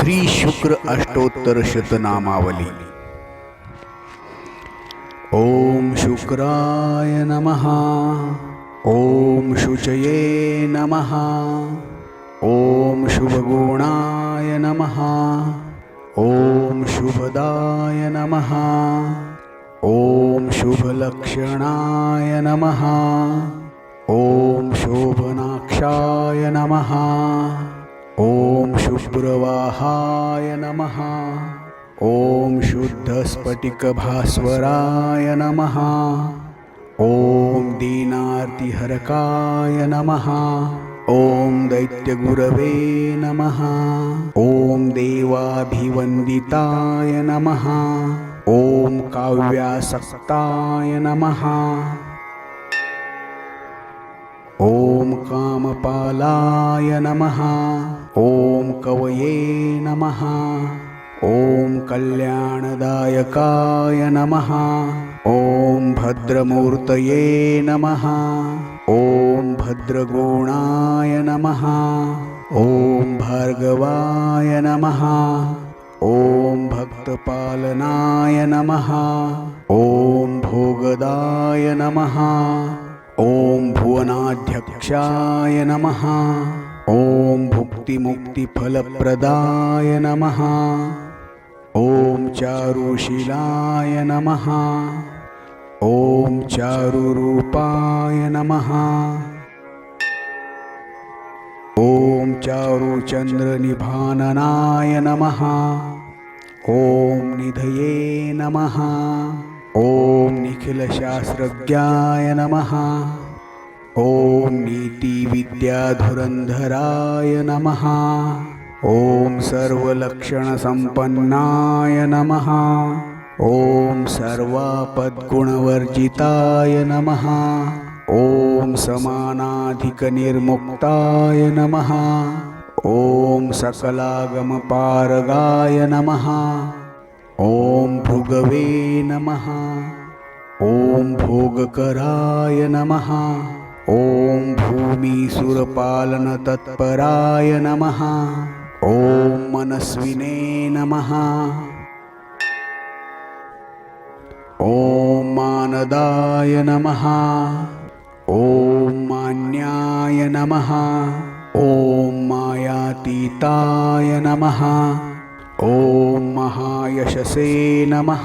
श्री शुक्र अष्टोत्तर शतनामावली। ओम शुक्राय नमः। ओम शुचये नमः। ओम शुभगुणाय नमः। ओम शुभदाय नमः। ओम शुभलक्षणाय नमः। ओम शोभनाक्षाय नमः। ओम शुभ्रवाहाय नमः। ओम शुद्धस्फटिकभास्वराय नमः। ओम दीनार्तिहरकाय नमः। ओम दैत्यगुरवे नमः। ओम देवाभिवन्दिताय नमः। ओम काव्यासक्ताय नमः। ओम कामपालाय नमः। ओम कवये नमः। ओम कल्याणदायकाय नमः। ओम भद्रमूर्तये नमः। ओम भद्रगुणाय नमः। ओम भार्गवाय नमः। ओम भक्तपालनाय नमः। ओम भोगदाय नमः। ओम भुवनाध्यक्षाय नमः। ओम भुक्तिमुक्तिफलप्रदाय नमः। ओम चारुशीलाय नमः। ओम चारुरूपाय नमः। ओम चारुचन्द्रनिभाननाय नमः। ओम निधये नमः। ओम निखिलशास्त्रज्ञाय नमः। ओम नीतिविद्याधुरन्धराय नमः। ओम सर्वलक्षणसम्पन्नाय नमः। ओम सर्वापद्गुणवर्जिताय नमः। ओम समानाधिकनिर्मुक्ताय नमः। ओम सकलागमपारगाय नमः। ओम भृगवे नमः। ओम भोगकराय नमः। ओम भूमिसुरपालनतत्पराय नमः। ओम मनस्विने नमः। ओम मानदाय नमः। ओम मान्याय नमः। ओम मायातीताय नमः। ओम महायशसे नमः।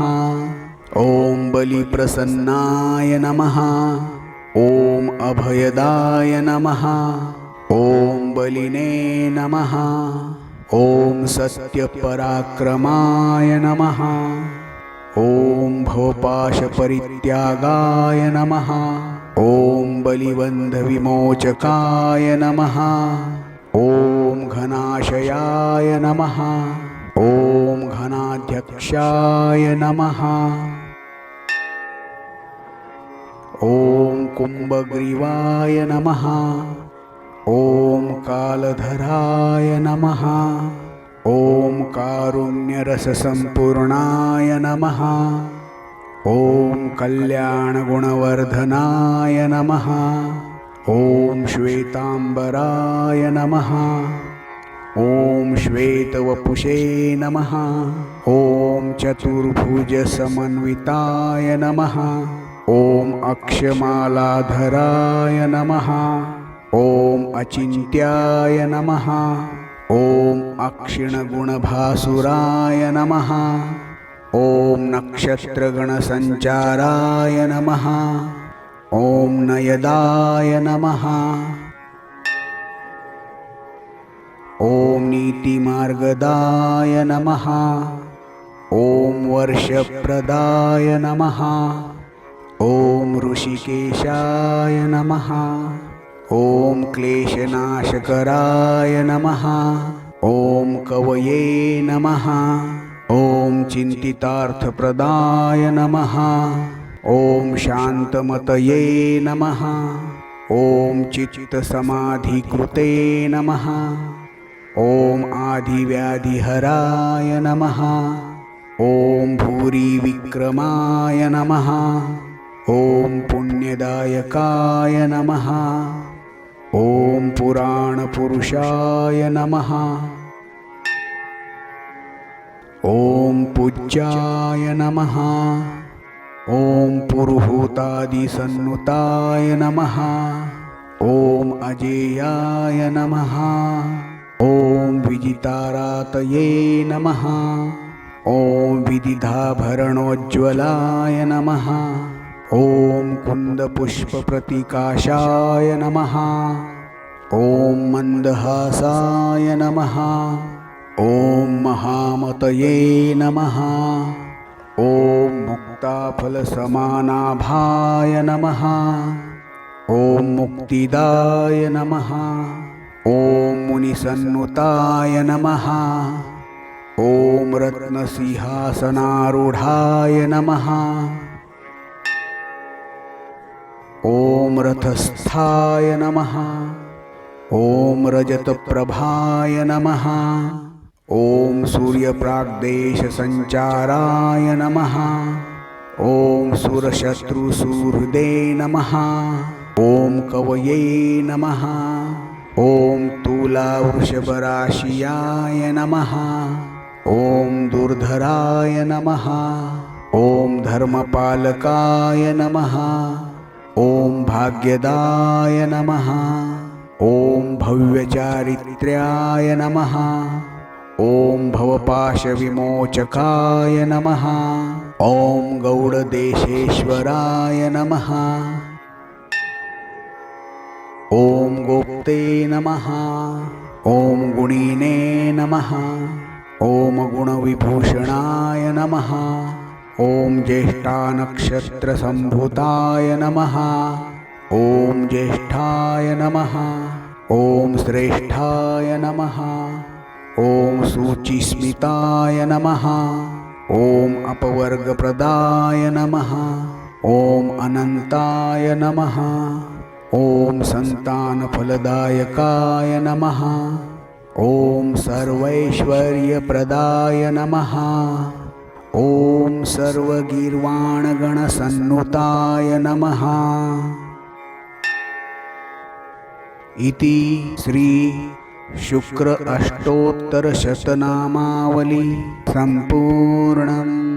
ओम बलिप्रसन्नाय नमः। ओम अभयदाय नमः। ओम बलिने नमः। ओम सत्यपराक्रमाय नमः। ओम भवपाशपरित्यागाय नमः। ओम बलिबन्धविमोचकाय नमः। ओम घनाशयाय नमः। ओम घनाध्यक्षाय नमः। ओम कुम्भग्रीवाय नमः। ओम कालधराय नमः। ओम कारुण्यरससम्पूर्णाय नमः। ओम कल्याणगुणवर्धनाय नमः। ओम श्वेतांबराय नमः। ओम श्वेतवपुषे नमः। ओम चतुर्भुजसमन्विताय नमः। ओम अक्षमालाधराय नमः। ओम अचिन्त्याय नमः। ओम अक्षिणगुणभासुराय नमः। ओम नक्षत्रगणसञ्चाराय नमः। ओम नयदाय नमः। ओम नीतिमार्गदाय नमः। ओम वर्षप्रदाय नमः। ओम ऋषिकेशाय नमः। ओम क्लेशनाशकराय नमः। ओम कवये नमः। ओम चिन्तितार्थप्रदाय नमः। ओम शान्तमतये नमः। ओम चित्तसमाधिकृते नमः। ओम आदिव्याधिहराय नमः। ओम भूरिविक्रमाय नमः। ओम पुण्यदायकाय नमः। ओम पुराणपुरुषाय नमः। ॐ पूज्याय नमः। ॐ पुरुहूतादिसन्नुताय नमः। ॐ अजेयाय नमः। ॐ विजितारातये नमः। ॐ विदिधाभरणोज्ज्वलाय नमः। ॐ कुन्दपुष्पप्रतिकाशाय नमः। ॐ मन्दहासाय नमः। ॐ महामतये नमः। ॐ मुक्ताफलसमानाभाय नमः। ॐ मुक्तिदाय नमः। ॐ मुनिसन्नुताय नमः। ॐ रत्नसिंहासनारूढाय नमः। ॐ रथस्थाय नमः। ॐ रजतप्रभाय नमः। ॐ सूर्यप्राग्देशसञ्चाराय नमः। ॐ सुरशत्रुसुहृदे नमः। ॐ कवये नमः। ॐ तुलावृषभराशियाय नमः। ॐ दुर्धराय नमः। ॐ धर्मपालकाय नमः। ॐ भाग्यदाय नमः। ॐ भव्यचारित्र्याय नमः। ॐ भवपाशविमोचकाय नमः। ॐ गौडदेशेश्वराय नमः। ॐ गोप्ते नमः। ॐ गुणिने नमः। ॐ गुणविभूषणाय नमः। ॐ ज्येष्ठानक्षत्रसम्भूताय नमः। ॐ ज्येष्ठाय नमः। ॐ श्रेष्ठाय नमः। ॐ सूचिस्मिताय नमः। ॐ अपवर्गप्रदाय नमः। ॐ अनन्ताय नमः। ॐ सन्तानफलदायकाय नमः। ॐ सर्वैश्वर्यप्रदाय नमः। ॐ सर्वगीर्वाणगणसन्नुताय नमः। इति श्री शुक्र अष्टोत्तरशतनामावली सम्पूर्णम्।